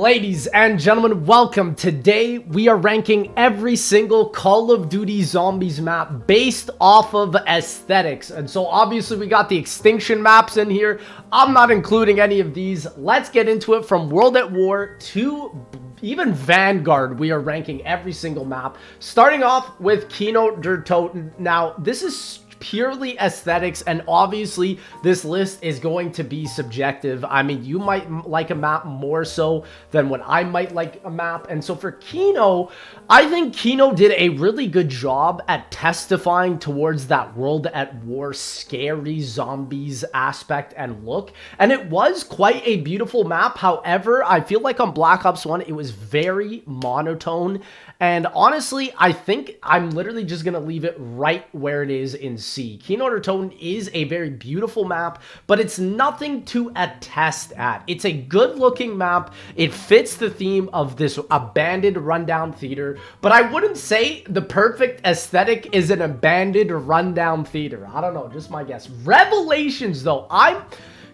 Ladies and gentlemen, welcome. Today we are ranking every single Call of Duty Zombies map based off of aesthetics. And so obviously we got the Extinction maps in here. I'm not including any of these. Let's get into it. From World at War to even Vanguard, we are ranking every single map. Starting off with Kino Der Toten. Now, this is purely aesthetics, and obviously this list is going to be subjective. I mean, you might like a map more so than what I might like a map. And so for Kino, I think Kino did a really good job at testifying towards that World at War scary zombies aspect and look, and it was quite a beautiful map. However, I feel like on Black Ops 1 it was very monotone, and honestly I think I'm literally just gonna leave it right where it is in C. Kino Der Toten is a very beautiful map, but it's nothing to attest at. It's a good looking map. It fits the theme of this abandoned rundown theater, but I wouldn't say the perfect aesthetic is an abandoned rundown theater. I don't know, just my guess. Revelations though,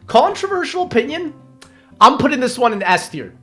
controversial opinion, I'm putting this one in S tier.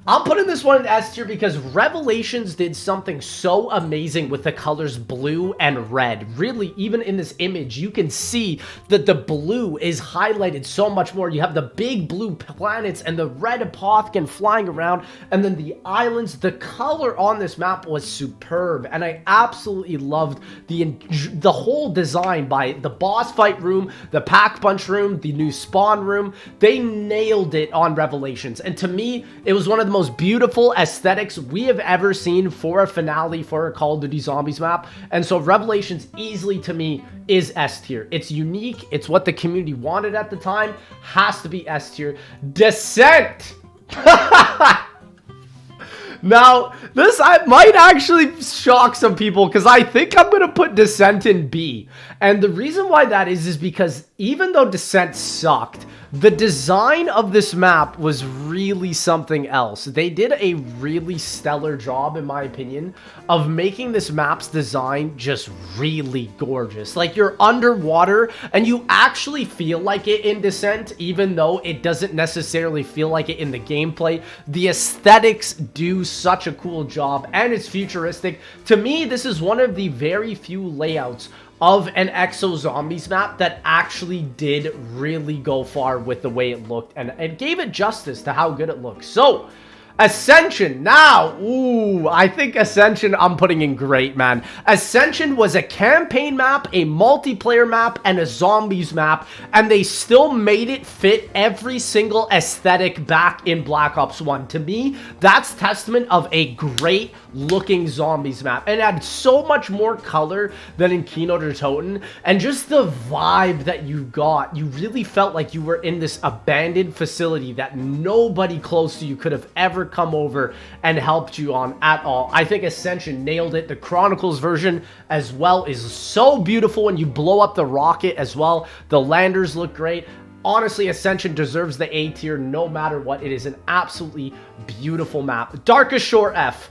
I'm putting this one in S tier because Revelations did something so amazing with the colors blue and red. Really, even in this image, you can see that the blue is highlighted so much more. You have the big blue planets and the red Apothicon flying around, and then the islands. The color on this map was superb, and I absolutely loved the whole design by the boss fight room, the pack punch room, the new spawn room. They nailed it on Revelations, and to me, it was one of the most beautiful aesthetics we have ever seen for a finale for a Call of Duty Zombies map. And so Revelations easily to me is S tier. It's unique, it's what the community wanted at the time, has to be S tier. Descent. Now, this might actually shock some people because I think I'm going to put Descent in B. And the reason why that is because even though Descent sucked, the design of this map was really something else. They did a really stellar job, in my opinion, of making this map's design just really gorgeous. Like, you're underwater and you actually feel like it in Descent, even though it doesn't necessarily feel like it in the gameplay. The aesthetics do such a cool job, and it's futuristic. To me, this is one of the very few layouts of an Exo Zombies map that actually did really go far with the way it looked, and it gave it justice to how good it looks. So, Ascension, now, ooh, I think Ascension I'm putting in great, man. Ascension was a campaign map, a multiplayer map, and a zombies map, and they still made it fit every single aesthetic back in Black Ops 1. To me, that's testament of a great looking zombies map, and it had so much more color than in Kino Der Toten, and just the vibe that you got, you really felt like you were in this abandoned facility that nobody close to you could have ever come over and helped you on at all. I think Ascension nailed it. The Chronicles version as well is so beautiful when you blow up the rocket as well. The landers look great. Honestly, Ascension deserves the A tier no matter what. It is an absolutely beautiful map. Darkest Shore F.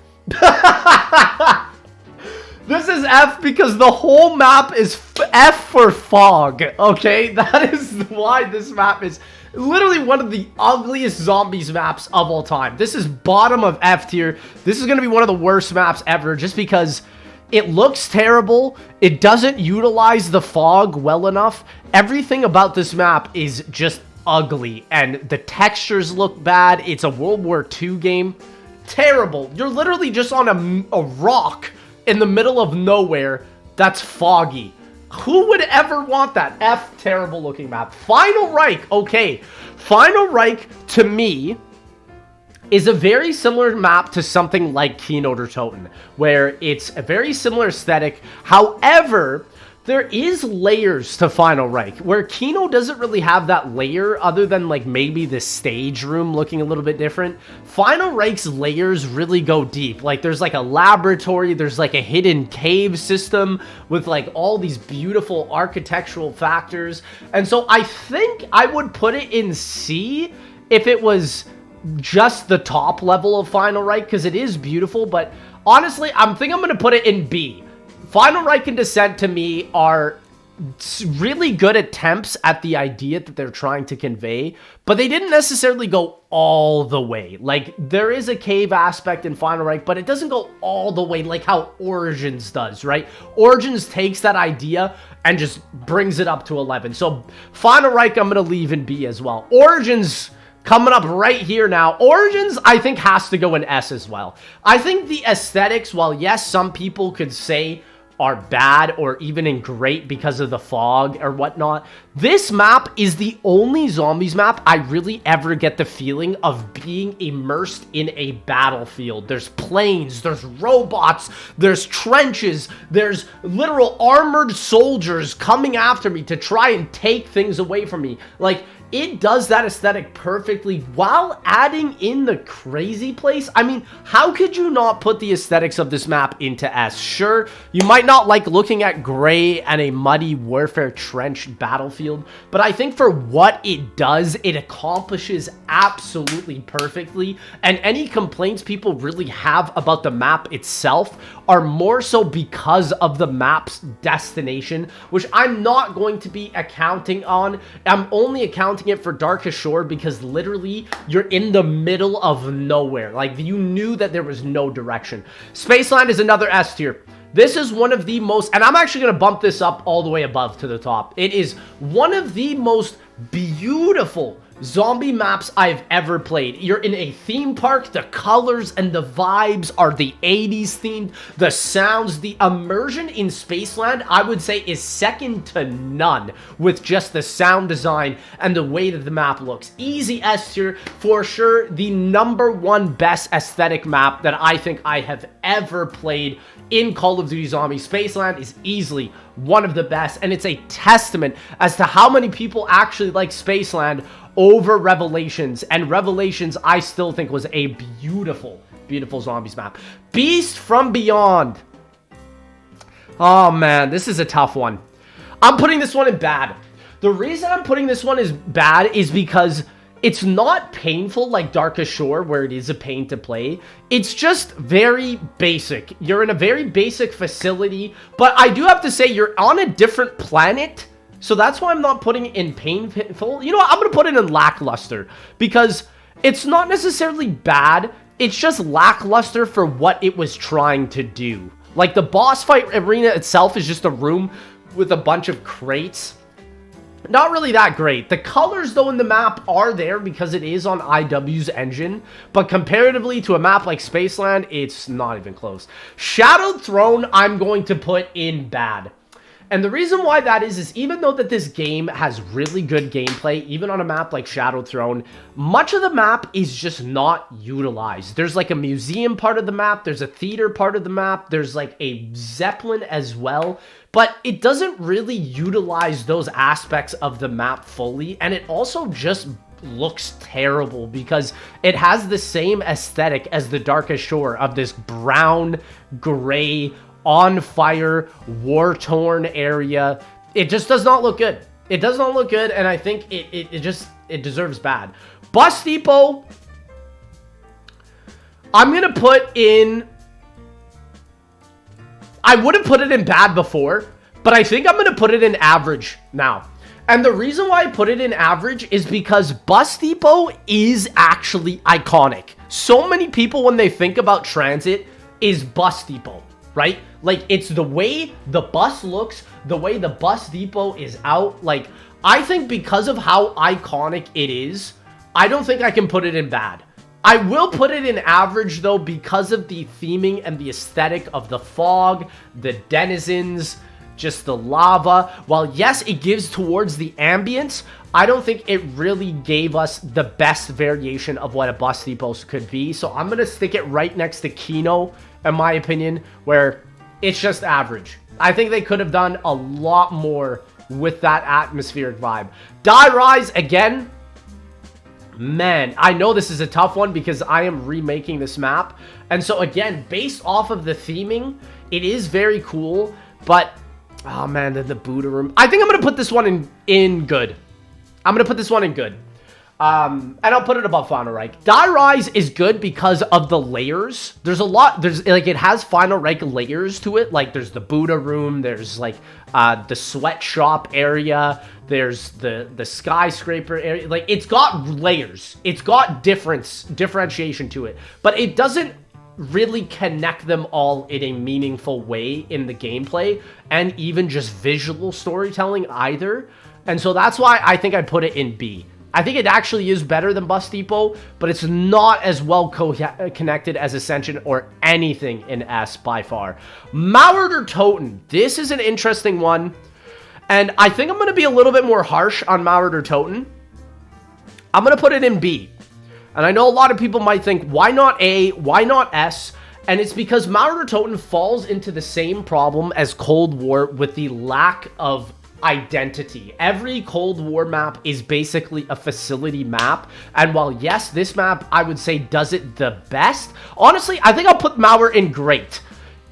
This is F because the whole map is F for fog, okay? That is why this map is literally one of the ugliest zombies maps of all time. This is bottom of F tier. This is going to be one of the worst maps ever just because it looks terrible. It doesn't utilize the fog well enough. Everything about this map is just ugly, and the textures look bad. It's a World War II game. Terrible. You're literally just on a rock in the middle of nowhere that's foggy. Who would ever want that? F, terrible looking map. Final Reich, okay. Final Reich, to me, is a very similar map to something like Kino Der Toten, where it's a very similar aesthetic. However, there is layers to Final Reich, where Kino doesn't really have that layer other than like maybe the stage room looking a little bit different. Final Reich's layers really go deep. Like there's like a laboratory, there's like a hidden cave system with like all these beautiful architectural factors. And so I think I would put it in C if it was just the top level of Final Reich, because it is beautiful, but honestly, I think I'm going to put it in B. Final Reich and Descent to me are really good attempts at the idea that they're trying to convey, but they didn't necessarily go all the way. Like, there is a cave aspect in Final Reich, but it doesn't go all the way like how Origins does, right? Origins takes that idea and just brings it up to 11. So Final Reich, I'm going to leave in B as well. Origins coming up right here now. Origins, I think, has to go in S as well. I think the aesthetics, while yes, some people could say are bad or even in great because of the fog or whatnot, this map is the only zombies map I really ever get the feeling of being immersed in a battlefield. There's planes, there's robots, there's trenches, there's literal armored soldiers coming after me to try and take things away from me. Like, it does that aesthetic perfectly while adding in the crazy place. I mean, how could you not put the aesthetics of this map into S? Sure, you might not like looking at gray and a muddy warfare trench battlefield, but I think for what it does, it accomplishes absolutely perfectly. And any complaints people really have about the map itself are more so because of the map's destination, which I'm not going to be accounting on. I'm only accounting it for Darkest Shore because literally you're in the middle of nowhere. Like, you knew that there was no direction. Spaceland is another S tier. This is one of the most, and I'm actually going to bump this up all the way above to the top. It is one of the most beautiful zombie maps I've ever played. You're in a theme park. The colors and the vibes are the 80s themed. The sounds, the immersion in Spaceland, I would say, is second to none with just the sound design and the way that the map looks. Easy S tier for sure. The #1 best aesthetic map that I think I have ever played in Call of Duty Zombies. Spaceland is easily one of the best, and it's a testament as to how many people actually like Spaceland over Revelations. And Revelations, I still think, was a beautiful, beautiful zombies map. Beast from Beyond. Oh man, this is a tough one. I'm putting this one in bad. The reason I'm putting this one as bad is because it's not painful like Darkest Shore, where it is a pain to play. It's just very basic. You're in a very basic facility, but I do have to say you're on a different planet. So that's why I'm not putting it in painful. You know what? I'm going to put it in lackluster because it's not necessarily bad. It's just lackluster for what it was trying to do. Like, the boss fight arena itself is just a room with a bunch of crates. Not really that great. The colors, though, in the map are there because it is on IW's engine. But comparatively to a map like Spaceland, it's not even close. Shadowed Throne, I'm going to put in bad. And the reason why that is even though that this game has really good gameplay, even on a map like Shadowed Throne, much of the map is just not utilized. There's like a museum part of the map, there's a theater part of the map, there's like a Zeppelin as well, but it doesn't really utilize those aspects of the map fully, and it also just looks terrible because it has the same aesthetic as the Darkest Shore of this brown, gray, on fire, war-torn area. It just does not look good. It does not look good, and I think it deserves bad. Bus Depot, I'm gonna put in, I would have put it in bad before, but I think I'm gonna put it in average now. And the reason why I put it in average is because Bus Depot is actually iconic. So many people, when they think about transit, is Bus Depot, right? Like, it's the way the bus looks, the way the bus depot is out. Like, I think because of how iconic it is, I don't think I can put it in bad. I will put it in average, though, because of the theming and the aesthetic of the fog, the denizens, just the lava. While, yes, it gives towards the ambience, I don't think it really gave us the best variation of what a bus depot could be. So I'm going to stick it right next to Kino, in my opinion, where it's just average. I think they could have done a lot more with that atmospheric vibe. Die Rise, again, man, I know this is a tough one because I am remaking this map. And so, again, based off of the theming, it is very cool. But, oh man, the Buddha room. I think I'm going to put this one in good. I'm going to put this one in good. And I'll put it above Final Reich. Die Rise is good because of the layers. There's a lot, like, it has Final Reich layers to it. Like, there's the Buddha room, there's, like, the sweatshop area, there's the skyscraper area. Like, it's got layers. It's got differentiation to it. But it doesn't really connect them all in a meaningful way in the gameplay, and even just visual storytelling either. And so that's why I think I put it in B. I think it actually is better than Bus Depot, but it's not as well connected as Ascension or anything in S by far. Nacht Der Toten. This is an interesting one, and I think I'm going to be a little bit more harsh on Nacht Der Toten. I'm going to put it in B. And I know a lot of people might think, why not A? Why not S? And it's because Nacht Der Toten falls into the same problem as Cold War with the lack of identity. Every Cold War map is basically a facility map, and while yes, this map I would say does it the best, honestly I think I'll put Mauer in great.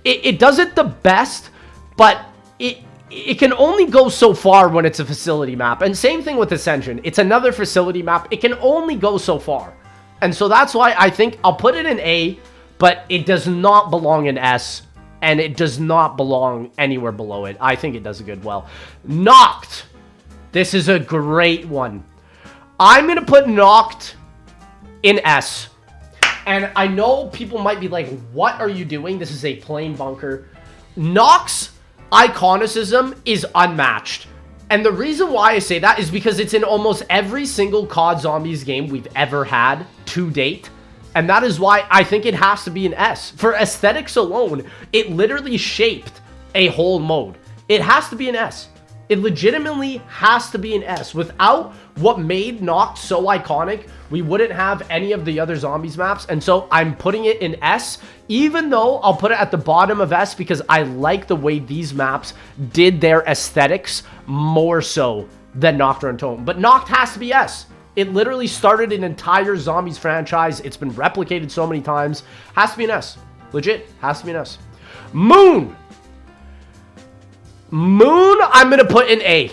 It does it the best, but it can only go so far when it's a facility map. And same thing with Ascension. It's another facility map. It can only go so far, and so that's why I think I'll put it in A, but it does not belong in S. And it does not belong anywhere below it. I think it does a good well. Nacht. This is a great one. I'm going to put Nacht in S. And I know people might be like, what are you doing? This is a plain bunker. Nacht's iconicism is unmatched. And the reason why I say that is because it's in almost every single COD Zombies game we've ever had to date. And that is why I think it has to be an S. For aesthetics alone, it literally shaped a whole mode. It has to be an S. It legitimately has to be an S. Without what made Nacht so iconic, we wouldn't have any of the other Zombies maps. And so I'm putting it in S, even though I'll put it at the bottom of S because I like the way these maps did their aesthetics more so than Nacht Der Toten. But Nacht has to be S. It literally started an entire Zombies franchise. It's been replicated so many times. Has to be an S. Legit. Has to be an S. Moon. Moon, I'm going to put in A.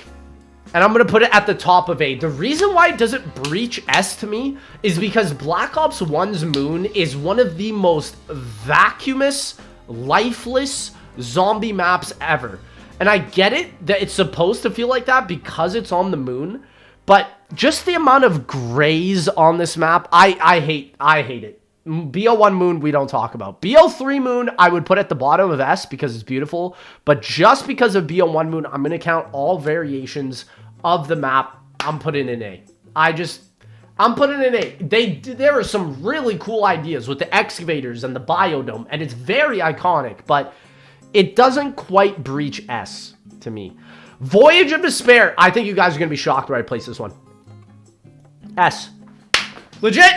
And I'm going to put it at the top of A. The reason why it doesn't breach S to me is because Black Ops 1's Moon is one of the most vacuumous, lifeless zombie maps ever. And I get it that it's supposed to feel like that because it's on the moon. But just the amount of grays on this map, I hate it. BO1 Moon, we don't talk about. BO3 Moon, I would put at the bottom of S because it's beautiful. But just because of BO1 Moon, I'm going to count all variations of the map. I'm putting in A. I'm putting in A. There are some really cool ideas with the excavators and the biodome. And it's very iconic, but it doesn't quite breach S to me. Voyage of Despair. I think you guys are going to be shocked where I place this one. S. Legit.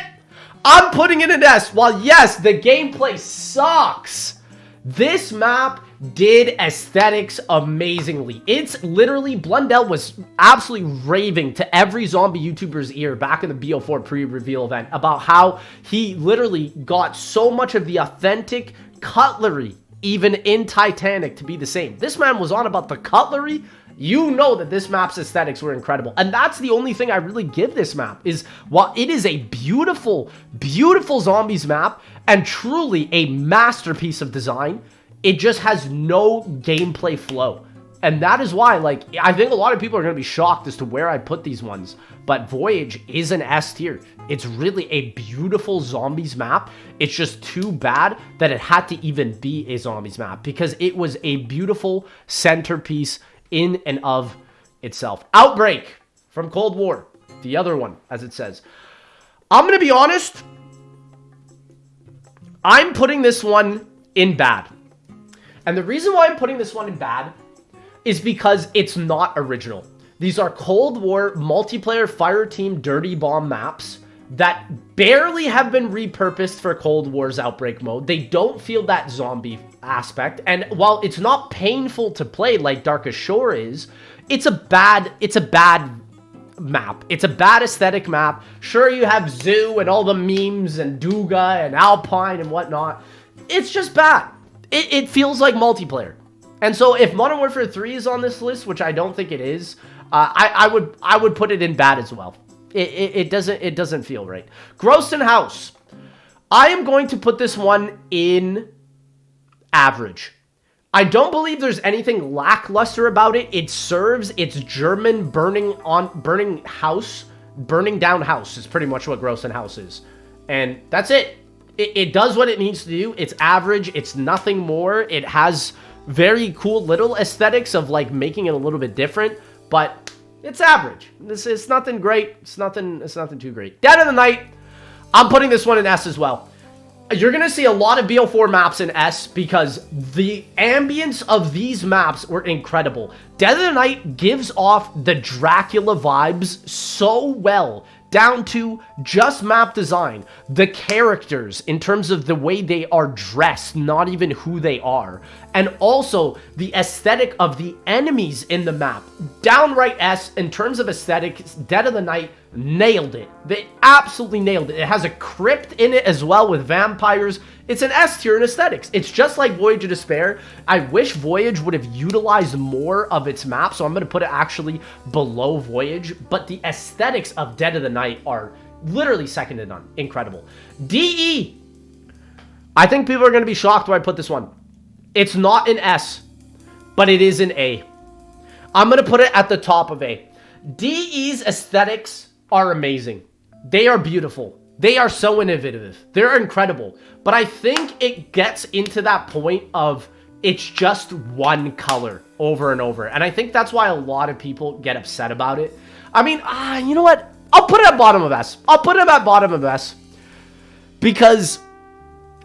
I'm putting it in S. While yes, the gameplay sucks, this map did aesthetics amazingly. It's literally, Blundell was absolutely raving to every zombie YouTuber's ear back in the BO4 pre-reveal event about how he literally got so much of the authentic cutlery even in Titanic to be the same. This man was on about the cutlery. You know that this map's aesthetics were incredible. And that's the only thing I really give this map is while it is a beautiful, beautiful Zombies map and truly a masterpiece of design, it just has no gameplay flow. And that is why, like, I think a lot of people are going to be shocked as to where I put these ones. But Voyage is an S tier. It's really a beautiful Zombies map. It's just too bad that it had to even be a Zombies map because it was a beautiful centerpiece in and of itself. Outbreak from Cold War. The other one, as it says. I'm going to be honest. I'm putting this one in bad. And the reason why I'm putting this one in bad is because it's not original. These are Cold War multiplayer fireteam dirty bomb maps that barely have been repurposed for Cold War's Outbreak mode. They don't feel that zombie aspect. And while it's not painful to play like Darkest Shore is, it's a bad map. It's a bad aesthetic map. Sure, you have Zoo and all the memes and Duga and Alpine and whatnot. It's just bad. It feels like multiplayer. And so if Modern Warfare 3 is on this list, which I don't think it is, I would put it in bad as well. It doesn't feel right. Groesten Haus. I am going to put this one in average. I don't believe there's anything lackluster about it. It serves its German burning down house is pretty much what Groesten Haus is. And that's it. It does what it needs to do. It's average. It's nothing more. It has very cool little aesthetics of like making it a little bit different, but it's average. It's nothing great. It's nothing too great. Dead of the Night. I'm putting this one in S as well. You're going to see a lot of BO4 maps in S because the ambience of these maps were incredible. Dead of the Night gives off the Dracula vibes so well, down to just map design. The characters, in terms of the way they are dressed, not even who they are. And also, the aesthetic of the enemies in the map. Downright S, in terms of aesthetics, Dead of the Night nailed it. They absolutely nailed it. It has a crypt in it as well with vampires. It's an S tier in aesthetics. It's just like Voyage of Despair. I wish Voyage would have utilized more of its map, so I'm going to put it actually below Voyage. But the aesthetics of Dead of the Night are literally second to none. Incredible. DE. I think people are going to be shocked when I put this one. It's not an S, but it is an A. I'm going to put it at the top of A. DE's aesthetics are amazing. They are beautiful. They are so innovative. They're incredible. But I think it gets into that point of it's just one color over and over. And I think that's why a lot of people get upset about it. I mean, you know what? I'll put it at bottom of S. I'll put it at bottom of S. Because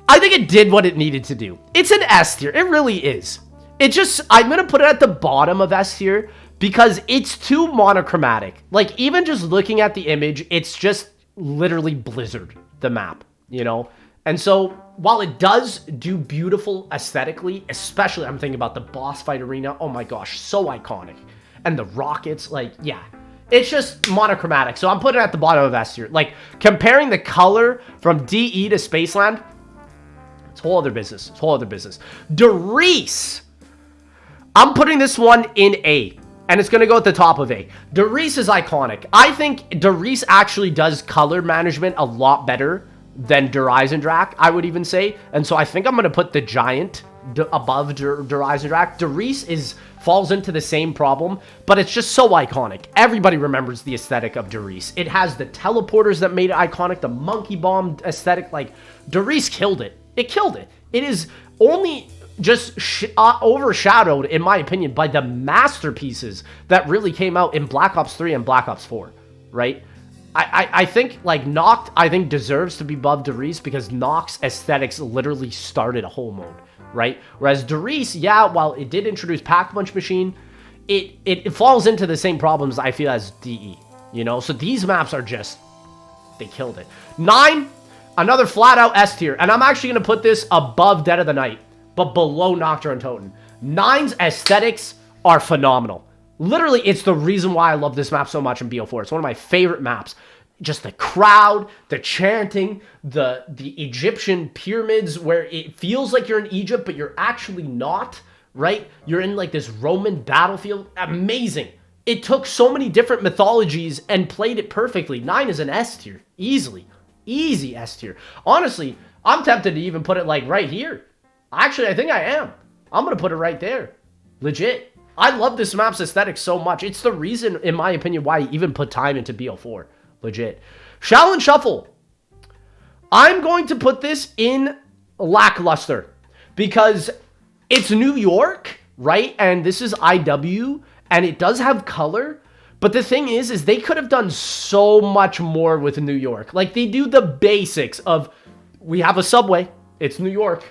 I think it did what it needed to do. It's an S tier. It really is. I'm going to put it at the bottom of S tier because it's too monochromatic. Like, even just looking at the image, it's just literally Blizzard, the map, you know? And so, while it does do beautiful aesthetically, especially I'm thinking about the boss fight arena, oh my gosh, so iconic. And the rockets, like, yeah. It's just monochromatic, so I'm putting it at the bottom of S tier. Like, comparing the color from DE to Spaceland, it's a whole other business. It's a whole other business. Derice. I'm putting this one in A. And it's going to go at the top of A. Derice is iconic. I think Derice actually does color management a lot better than Der Eisendrache, I would even say. And so I think I'm going to put the Giant above Der Eisendrache. Derice falls into the same problem, but it's just so iconic. Everybody remembers the aesthetic of Derice. It has the teleporters that made it iconic, the monkey bomb aesthetic. Like, Derice killed it. It killed it. It is only just overshadowed, in my opinion, by the masterpieces that really came out in Black Ops 3 and Black Ops 4, right? I think, like, Nacht, I think, deserves to be above Derice because Nacht's aesthetics literally started a whole mode, right? Whereas Derice, yeah, while it did introduce Pack-a-Punch Machine, it falls into the same problems, I feel, as DE, you know? So these maps are just, they killed it. 9, another flat-out S tier, and I'm actually going to put this above Dead of the Night, but below Nacht Der Toten. 9's aesthetics are phenomenal. Literally, it's the reason why I love this map so much in BO4. It's one of my favorite maps. Just the crowd, the chanting, the Egyptian pyramids where it feels like you're in Egypt, but you're actually not, right? You're in like this Roman battlefield. Amazing. It took so many different mythologies and played it perfectly. 9 is an S tier. Easily. Easy S tier. Honestly, I'm tempted to even put it like right here. Actually, I think I am. I'm going to put it right there. Legit. I love this map's aesthetic so much. It's the reason, in my opinion, why I even put time into BO4. Legit. Shaolin Shuffle. I'm going to put this in lackluster because it's New York, right? And this is IW, and it does have color. But the thing is they could have done so much more with New York. Like, they do the basics of, we have a subway. It's New York.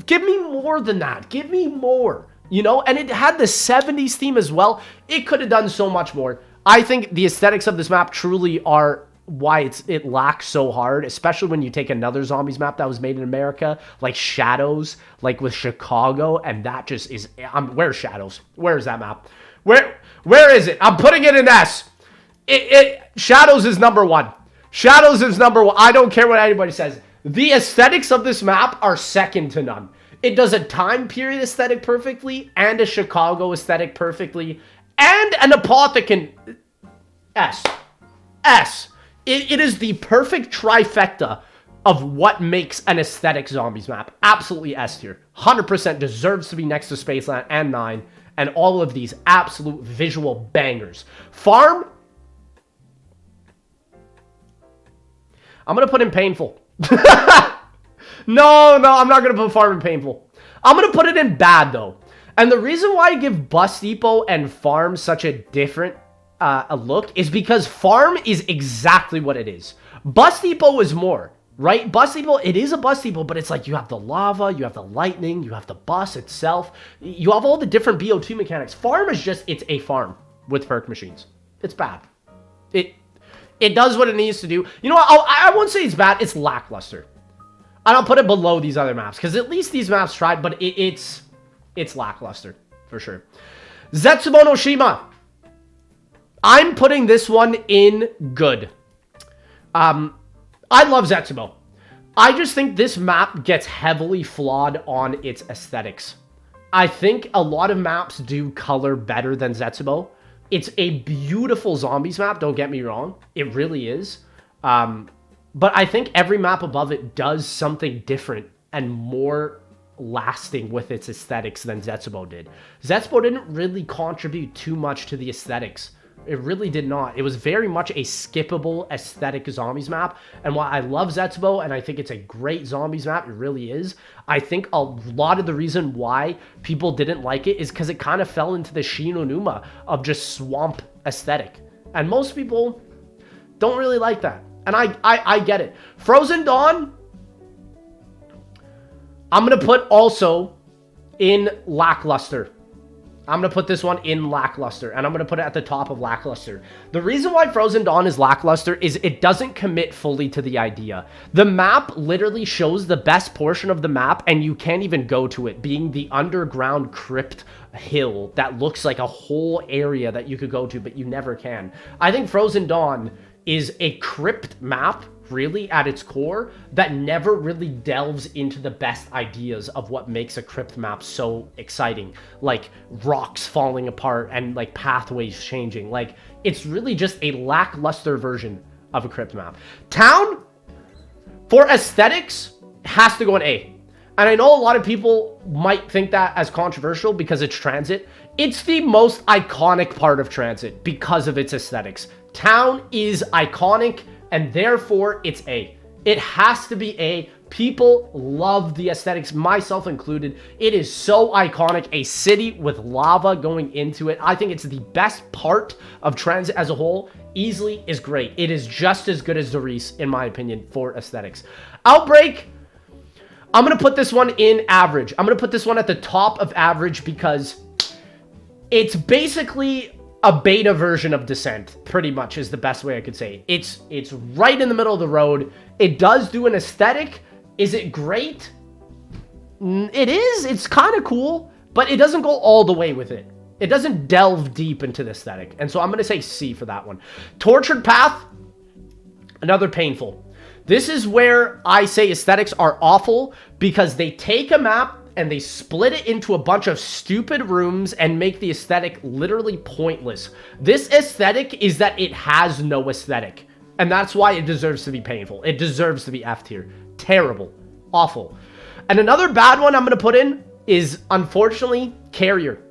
Give me more than that. Give me more, you know? And it had the 70s theme as well. It could have done so much more. I think the aesthetics of this map truly are why it lacks so hard, especially when you take another zombies map that was made in America, like Shadows, like with Chicago, and that just is... where's Shadows? Where is that map? Where is it? I'm putting it in S. Shadows is number 1. Shadows is number 1. I don't care what anybody says. The aesthetics of this map are second to none. It does a time period aesthetic perfectly, and a Chicago aesthetic perfectly, and an Apothecon S. S. It is the perfect trifecta of what makes an aesthetic zombies map. Absolutely S tier. 100% deserves to be next to Spaceland and 9. And all of these absolute visual bangers. Farm. I'm going to put in painful. No, I'm not going to put farm in painful. I'm going to put it in bad, though. And the reason why I give Bus Depot and farm such a different a look is because farm is exactly what it is. Bus Depot is more, right? Bus Depot, it is a bus depot, but it's like you have the lava, you have the lightning, you have the bus itself. You have all the different BO2 mechanics. Farm is just, it's a farm with perk machines. It's bad. It does what it needs to do. You know what? I won't say it's bad. It's lackluster. I don't put it below these other maps because at least these maps tried, but it's lackluster for sure. Zetsubou No Shima. I'm putting this one in good. I love Zetsubou. I just think this map gets heavily flawed on its aesthetics. I think a lot of maps do color better than Zetsubou. It's a beautiful zombies map, don't get me wrong. It really is. But I think every map above it does something different and more lasting with its aesthetics than Zetsubou did. Zetsubou didn't really contribute too much to the aesthetics. It really did not. It was very much a skippable aesthetic zombies map. And while I love Zetsubou and I think it's a great zombies map, it really is, I think a lot of the reason why people didn't like it is because it kind of fell into the Shi No Numa of just swamp aesthetic. And most people don't really like that. And I get it. Frozen Dawn, I'm going to put also in lackluster. I'm going to put this one in lackluster, and I'm going to put it at the top of lackluster. The reason why Frozen Dawn is lackluster is it doesn't commit fully to the idea. The map literally shows the best portion of the map, and you can't even go to it, being the underground crypt hill that looks like a whole area that you could go to, but you never can. I think Frozen Dawn is a crypt map, really, at its core, that never really delves into the best ideas of what makes a crypt map so exciting. Like, rocks falling apart and, like, pathways changing. Like, it's really just a lackluster version of a crypt map. Town, for aesthetics, has to go in A. And I know a lot of people might think that as controversial because it's transit. It's the most iconic part of transit because of its aesthetics. Town is iconic, and therefore it's A. It has to be A. People love the aesthetics, myself included. It is so iconic. A city with lava going into it. I think it's the best part of transit as a whole. Easily is great. It is just as good as Doris, in my opinion, for aesthetics. Outbreak, I'm going to put this one in average. I'm going to put this one at the top of average because it's basically a beta version of Descent, pretty much is the best way I could say it. It's right in the middle of the road. It does do an aesthetic. Is it great? It is. It's kind of cool, but it doesn't go all the way with it. It doesn't delve deep into the aesthetic. And so I'm going to say C for that one. Tortured Path, another painful. This is where I say aesthetics are awful because they take a map and they split it into a bunch of stupid rooms and make the aesthetic literally pointless. This aesthetic is that it has no aesthetic. And that's why it deserves to be painful. It deserves to be F tier. Terrible. Awful. And another bad one I'm going to put in is, unfortunately, Carrier.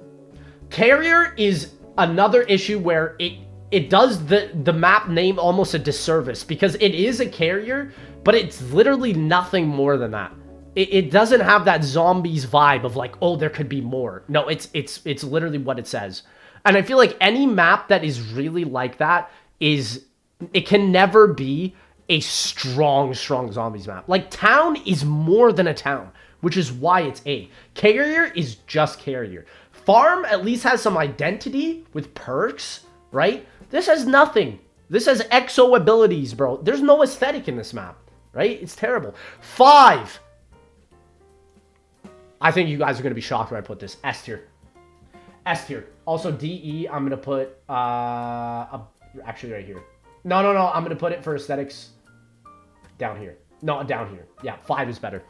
Carrier is another issue where it does the map name almost a disservice because it is a carrier, but it's literally nothing more than that. It doesn't have that zombies vibe of like, oh, there could be more. No, it's literally what it says. And I feel like any map that is really like that it can never be a strong zombies map. Like, Town is more than a town, which is why it's A. Carrier is just Carrier. Farm at least has some identity with perks, right? This has nothing. This has exo abilities, bro. There's no aesthetic in this map, right? It's terrible. 5. I think you guys are going to be shocked when I put this. S tier. S tier. Also, DE, I'm going to put, actually right here. No. I'm going to put it for aesthetics down here. No, down here. Yeah, 5 is better.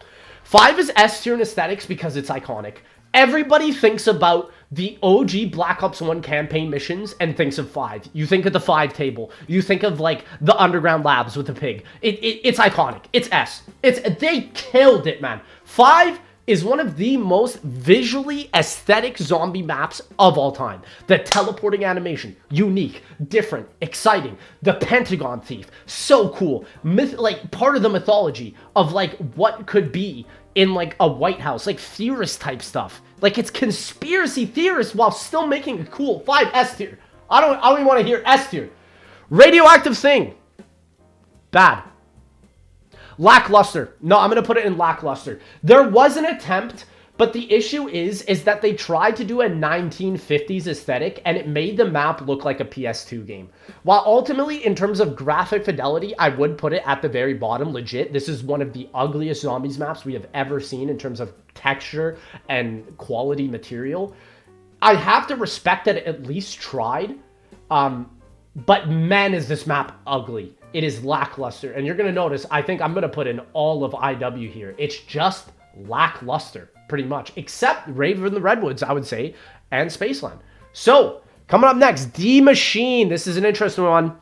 5 is S tier in aesthetics because it's iconic. Everybody thinks about the OG Black Ops 1 campaign missions and thinks of 5. You think of the 5 table. You think of, like, the underground labs with the pig. It's iconic. It's S. They killed it, man. 5 is one of the most visually aesthetic zombie maps of all time. The teleporting animation, unique, different, exciting. The Pentagon Thief, so cool. Like, part of the mythology of, like, what could be in, like, a White House, like, theorist type stuff. Like, it's conspiracy theorists while still making a cool 5 S tier. I don't even want to hear S tier. Radioactive thing, bad. Lackluster. No, I'm going to put it in lackluster. There was an attempt, but the issue is that they tried to do a 1950s aesthetic, and it made the map look like a PS2 game. While ultimately, in terms of graphic fidelity, I would put it at the very bottom, legit. This is one of the ugliest zombies maps we have ever seen in terms of texture and quality material. I have to respect that it at least tried, but man, is this map ugly. It is lackluster. And you're going to notice, I think I'm going to put in all of IW here. It's just lackluster, pretty much. Except Rave and the Redwoods, I would say, and Spaceland. So, coming up next, D-Maschine. This is an interesting one.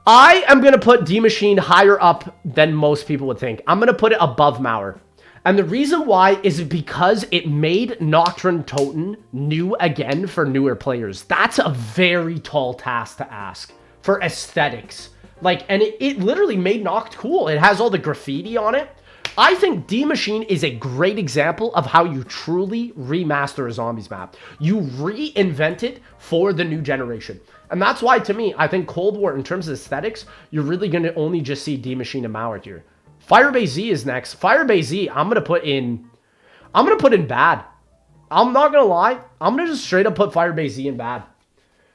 I am going to put D-Maschine higher up than most people would think. I'm going to put it above Mauer. And the reason why is because it made Nacht Der Toten new again for newer players. That's a very tall task to ask for aesthetics. Like, and it literally made Nacht cool. It has all the graffiti on it. I think D-Maschine is a great example of how you truly remaster a zombies map. You reinvent it for the new generation. And that's why, to me, I think Cold War, in terms of aesthetics, you're really going to only just see D-Maschine and Mauer here. Firebase Z is next. Firebase Z, I'm going to put in bad. I'm not going to lie. I'm going to just straight up put Firebase Z in bad.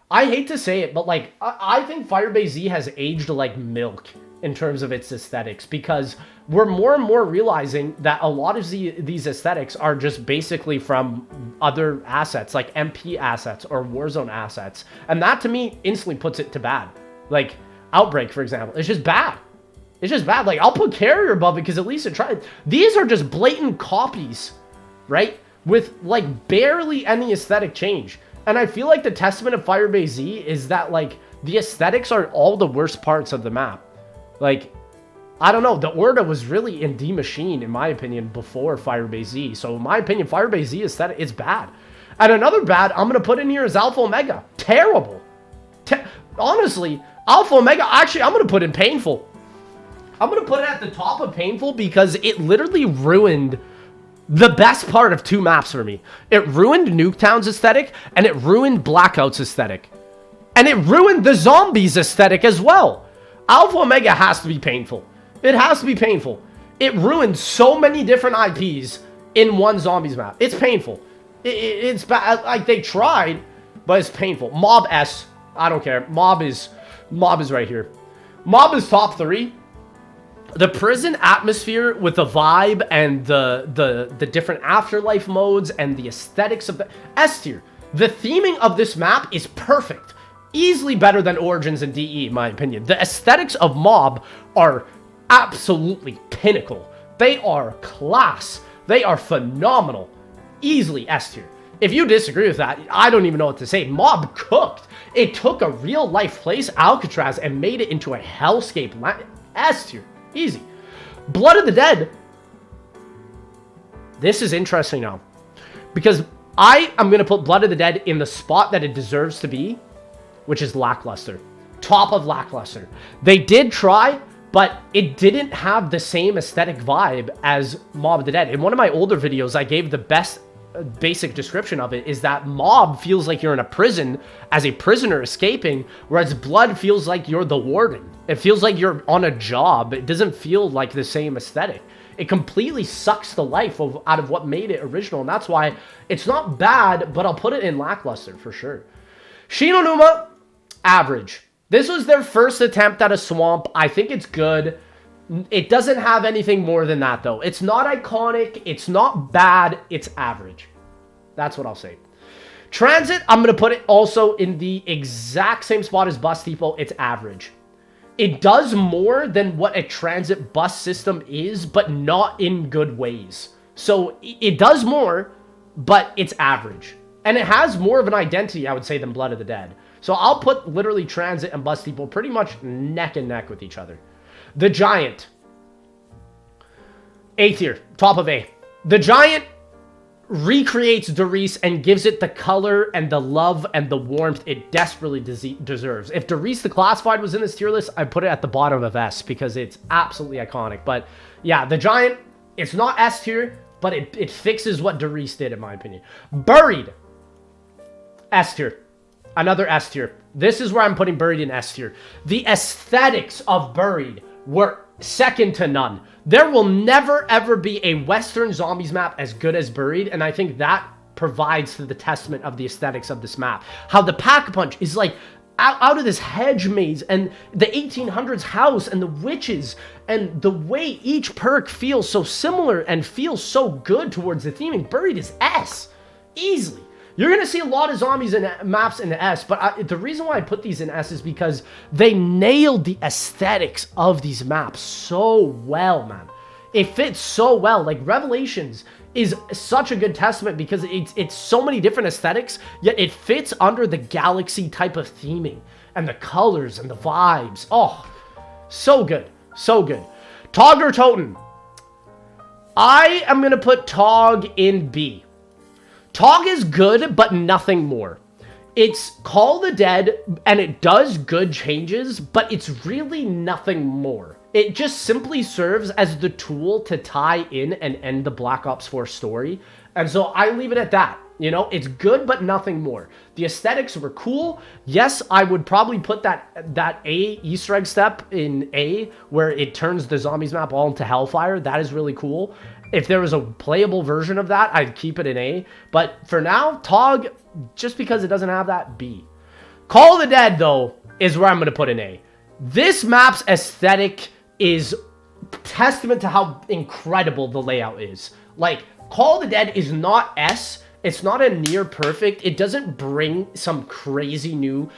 I hate to say it, but, like, I think Firebase Z has aged like milk in terms of its aesthetics, because we're more and more realizing that a lot of these aesthetics are just basically from other assets, like MP assets or Warzone assets. And that, to me, instantly puts it to bad. Like, Outbreak, for example. It's just bad. It's just bad. Like, I'll put Carrier above it because at least it tried. These are just blatant copies, right? With, like, barely any aesthetic change. And I feel like the testament of Firebase Z is that, like, the aesthetics are all the worst parts of the map. Like, I don't know. The Orda was really in D-Maschine, in my opinion, before Firebase Z. So, in my opinion, Firebase Z aesthetic is bad. And another bad I'm going to put in here is Alpha Omega. Terrible. Honestly, Alpha Omega, actually, I'm going to put in painful. I'm going to put it at the top of painful because it literally ruined the best part of 2 maps for me. It ruined Nuketown's aesthetic, and it ruined Blackout's aesthetic. And it ruined the zombies aesthetic as well. Alpha Omega has to be painful. It has to be painful. It ruined so many different IPs in one zombies map. It's painful. It's bad. Like, they tried, but it's painful. Mob S. I don't care. Mob is right here. Mob is top 3. The prison atmosphere with the vibe and the different afterlife modes and the aesthetics of the S tier. The theming of this map is perfect. Easily better than Origins and DE, in my opinion. The aesthetics of Mob are absolutely pinnacle. They are class. They are phenomenal. Easily S tier. If you disagree with that, I don't even know what to say. Mob cooked. It took a real life place, Alcatraz, and made it into a hellscape. S tier. Easy. Blood of the Dead. This is interesting now, because I am going to put Blood of the Dead in the spot that it deserves to be, which is lackluster. Top of lackluster. They did try, but it didn't have the same aesthetic vibe as Mob of the Dead. In one of my older videos, I gave the best basic description of it is that Mob feels like you're in a prison as a prisoner escaping, whereas Blood feels like you're the warden. It feels like you're on a job. It doesn't feel like the same aesthetic. It completely sucks the life out of what made it original, and that's why it's not bad, but I'll put it in lackluster for sure. Shi No Numa, average. This was their first attempt at a swamp. I think it's good. It doesn't have anything more than that, though. It's not iconic. It's not bad. It's average. That's what I'll say. Transit, I'm going to put it also in the exact same spot as Bus Depot. It's average. It does more than what a transit bus system is, but not in good ways. So it does more, but it's average. And it has more of an identity, I would say, than Blood of the Dead. So I'll put literally Transit and Bus Depot pretty much neck and neck with each other. The Giant. A tier. Top of A. The Giant recreates Derice and gives it the color and the love and the warmth it desperately deserves. If Derice the Classified was in this tier list, I'd put it at the bottom of S because it's absolutely iconic. But yeah, the Giant, it's not S tier, but it fixes what Derice did, in my opinion. Buried. S tier. Another S tier. This is where I'm putting Buried in S tier. The aesthetics of Buried were second to none. There will never ever be a Western Zombies map as good as Buried, and I think that provides to the testament of the aesthetics of this map. How the Pack-a-Punch is like out of this hedge maze, and the 1800s house, and the witches, and the way each perk feels so similar and feels so good towards the theming. Buried is S. Easily. You're going to see a lot of zombies in maps in S, but the reason why I put these in S is because they nailed the aesthetics of these maps so well, man. It fits so well. Like, Revelations is such a good testament because it's so many different aesthetics, yet it fits under the Galaxy type of theming and the colors and the vibes. Oh, so good. So good. Tog or Toten? I am going to put Tog in B. Tog is good, but nothing more. It's Call the Dead, and it does good changes, but it's really nothing more. It just simply serves as the tool to tie in and end the Black Ops 4 story. And so I leave it at that. You know, it's good, but nothing more. The aesthetics were cool. Yes, I would probably put that A Easter egg step in A, where it turns the zombies map all into Hellfire. That is really cool. If there was a playable version of that, I'd keep it in A. But for now, Tog, just because it doesn't have that, B. Call of the Dead, though, is where I'm going to put an A. This map's aesthetic is testament to how incredible the layout is. Like, Call of the Dead is not S. It's not a near perfect. It doesn't bring some crazy new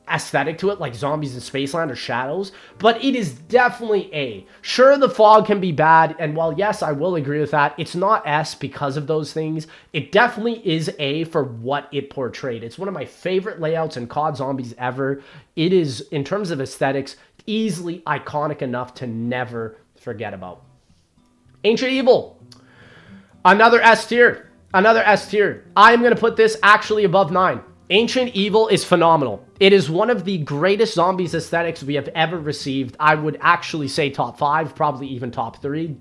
aesthetic to it like Zombies in Spaceland or Shadows, but it is definitely A. Sure, the fog can be bad, and while yes, I will agree with that, it's not S because of those things. It definitely is A for what it portrayed. It's one of my favorite layouts in COD Zombies ever. It is, in terms of aesthetics, easily iconic enough to never forget about. Ancient Evil. Another S tier. Another S tier. I'm going to put this actually above 9. Ancient Evil is phenomenal. It is one of the greatest zombies aesthetics we have ever received. I would actually say top 5, probably even top 3.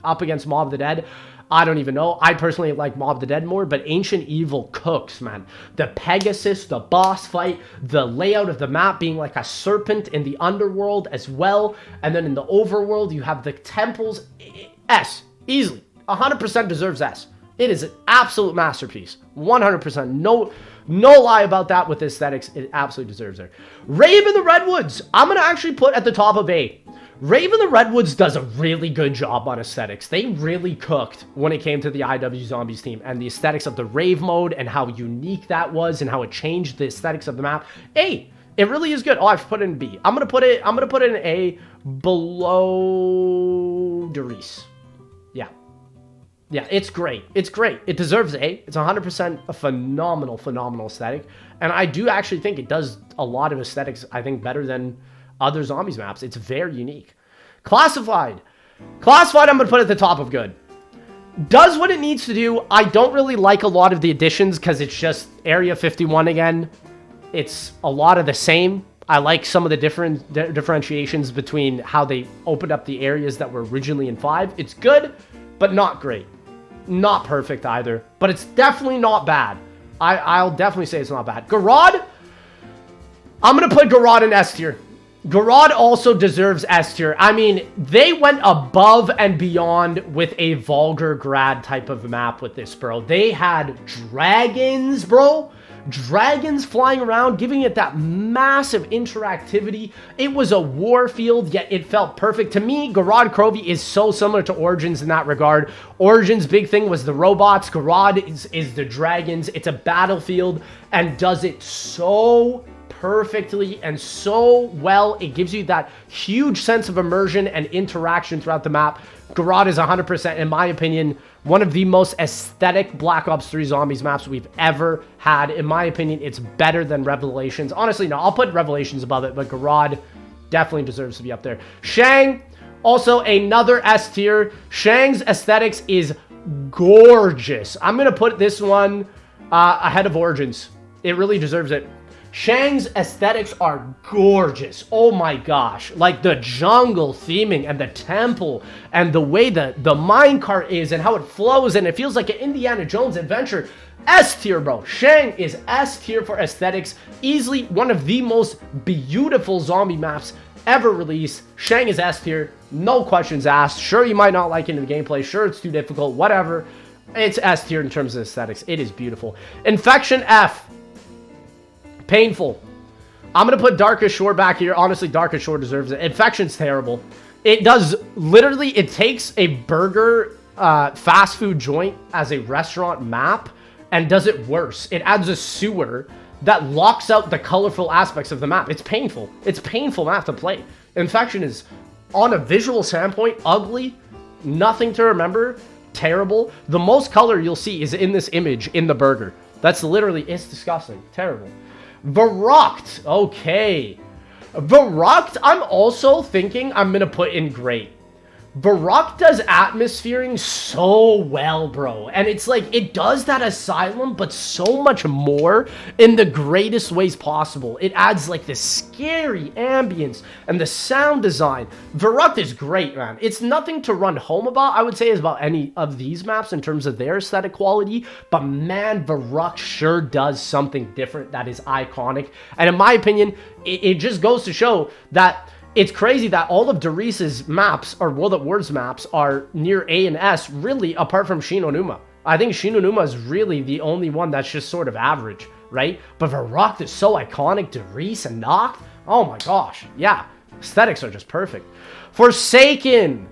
Up against Mob of the Dead, I don't even know. I personally like Mob of the Dead more, but Ancient Evil cooks, man. The Pegasus, the boss fight, the layout of the map being like a serpent in the underworld as well. And then in the overworld, you have the temples. S. Easily. 100% deserves S. It is an absolute masterpiece. 100%. No lie about that with aesthetics. It absolutely deserves it. Rave in the Redwoods. I'm going to actually put at the top of A. Rave in the Redwoods does a really good job on aesthetics. They really cooked when it came to the IW Zombies team and the aesthetics of the Rave mode and how unique that was and how it changed the aesthetics of the map. A. It really is good. Oh, I've put it in B. I'm going to put it in A below Derice. Yeah. Yeah, it's great. It's great. It deserves A. It's 100% a phenomenal, phenomenal aesthetic. And I do actually think it does a lot of aesthetics, I think, better than other Zombies maps. It's very unique. Classified. Classified, I'm going to put at the top of good. Does what it needs to do. I don't really like a lot of the additions because it's just Area 51 again. It's a lot of the same. I like some of the differentiations between how they opened up the areas that were originally in 5. It's good, but not great. Not perfect either, but it's definitely not bad. I'll definitely say it's not bad. Gorod, I'm going to put Gorod in S tier. Gorod also deserves S tier. I mean, they went above and beyond with a Volgograd type of map with this, bro. They had dragons, bro. Dragons flying around, giving it that massive interactivity. It was a war field, yet it felt perfect. To me, Gorod Krovi is so similar to Origins in that regard. Origins' big thing was the robots. Gorod is the dragons. It's a battlefield and does it so perfectly and so well. It gives you that huge sense of immersion and interaction throughout the map. Gorod is 100%, in my opinion, one of the most aesthetic Black Ops 3 Zombies maps we've ever had. In my opinion, it's better than Revelations. Honestly, no, I'll put Revelations above it, but Gorod definitely deserves to be up there. Shang, also another S tier. Shang's aesthetics is gorgeous. I'm going to put this one ahead of Origins. It really deserves it. Shang's aesthetics are gorgeous. Oh my gosh. Like the jungle theming and the temple and the way the minecart is and how it flows and it feels like an Indiana Jones adventure. S tier, bro. Shang is S tier for aesthetics. Easily one of the most beautiful zombie maps ever released. Shang is S tier. No questions asked. Sure, you might not like it in the gameplay. Sure, it's too difficult. Whatever. It's S tier in terms of aesthetics. It is beautiful. Infection F. Painful. I'm going to put Darkest Shore back here. Honestly, Darkest Shore deserves it. Infection's terrible. It does, literally, it takes a burger fast food joint as a restaurant map and does it worse. It adds a sewer that locks out the colorful aspects of the map. It's painful. It's painful map to play. Infection is, on a visual standpoint, ugly. Nothing to remember. Terrible. The most color you'll see is in this image in the burger. That's literally, it's disgusting. Terrible. Verruckt. Okay. Verruckt, I'm also thinking I'm going to put in great. Verruckt does atmosphering so well, bro. And it's like, it does that Asylum, but so much more in the greatest ways possible. It adds like this scary ambience and the sound design. Verruckt is great, man. It's nothing to run home about, I would say, is about any of these maps in terms of their aesthetic quality. But man, Verruckt sure does something different that is iconic. And in my opinion, it just goes to show that it's crazy that all of Darius's maps, or World at War's maps, are near A and S, really, apart from Shi No Numa. I think Shi No Numa is really the only one that's just sort of average, right? But Verruckt is so iconic. Darius and Nacht, oh my gosh. Yeah, aesthetics are just perfect. Forsaken.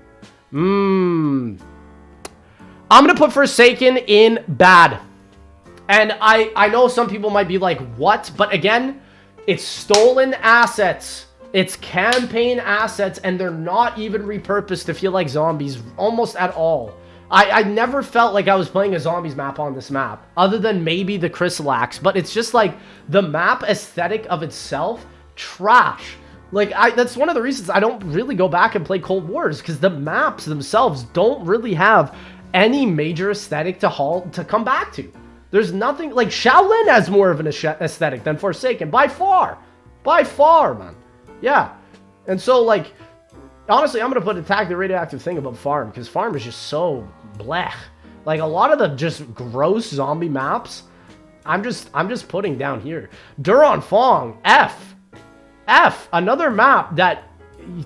I'm going to put Forsaken in bad. And I know some people might be like, what? But again, it's stolen assets. It's campaign assets, and they're not even repurposed to feel like zombies almost at all. I never felt like I was playing a zombies map on this map, other than maybe the Chrysalax, but it's just like the map aesthetic of itself, trash. Like, that's one of the reasons I don't really go back and play Cold Wars, because the maps themselves don't really have any major aesthetic to come back to. There's nothing, like Shaolin has more of an aesthetic than Forsaken, by far, man. Yeah, and so, like, honestly, I'm going to put Attack the Radioactive thing above Farm, because Farm is just so blech. Like, a lot of the just gross zombie maps, I'm just putting down here. Duran Fong, F. Another map that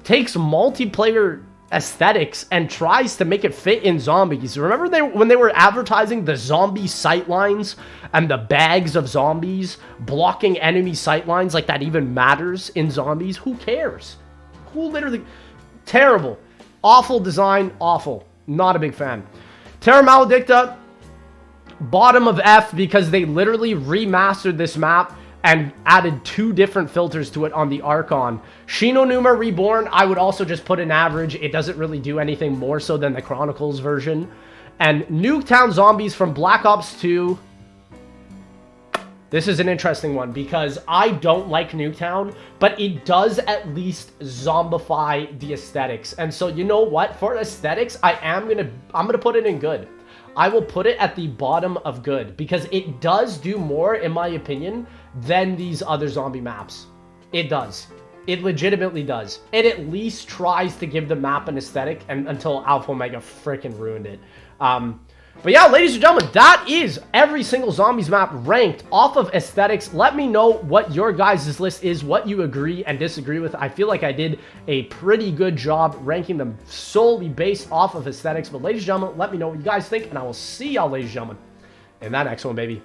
takes multiplayer aesthetics and tries to make it fit in zombies. Remember when they were advertising the zombie sightlines and the bags of zombies blocking enemy sightlines, like that even matters in zombies? Who cares? Who literally... Terrible. Awful design. Awful. Not a big fan. Terra Maledicta, bottom of F, because they literally remastered this map and added 2 different filters to it on the Archon. Shi No Numa Reborn, I would also just put an average. It doesn't really do anything more so than the Chronicles version. And Nuketown Zombies from Black Ops 2. This is an interesting one because I don't like Nuketown, but it does at least zombify the aesthetics. And so, you know what? For aesthetics, I'm gonna put it in good. I will put it at the bottom of good because it does do more, in my opinion, than these other zombie maps. It does. It legitimately does. It at least tries to give the map an aesthetic, and until Alpha Omega freaking ruined it. But yeah, ladies and gentlemen, that is every single zombies map ranked off of aesthetics. Let me know what your guys' list is, what you agree and disagree with. I feel like I did a pretty good job ranking them solely based off of aesthetics. But ladies and gentlemen, let me know what you guys think, and I will see y'all, ladies and gentlemen, in that next one, baby.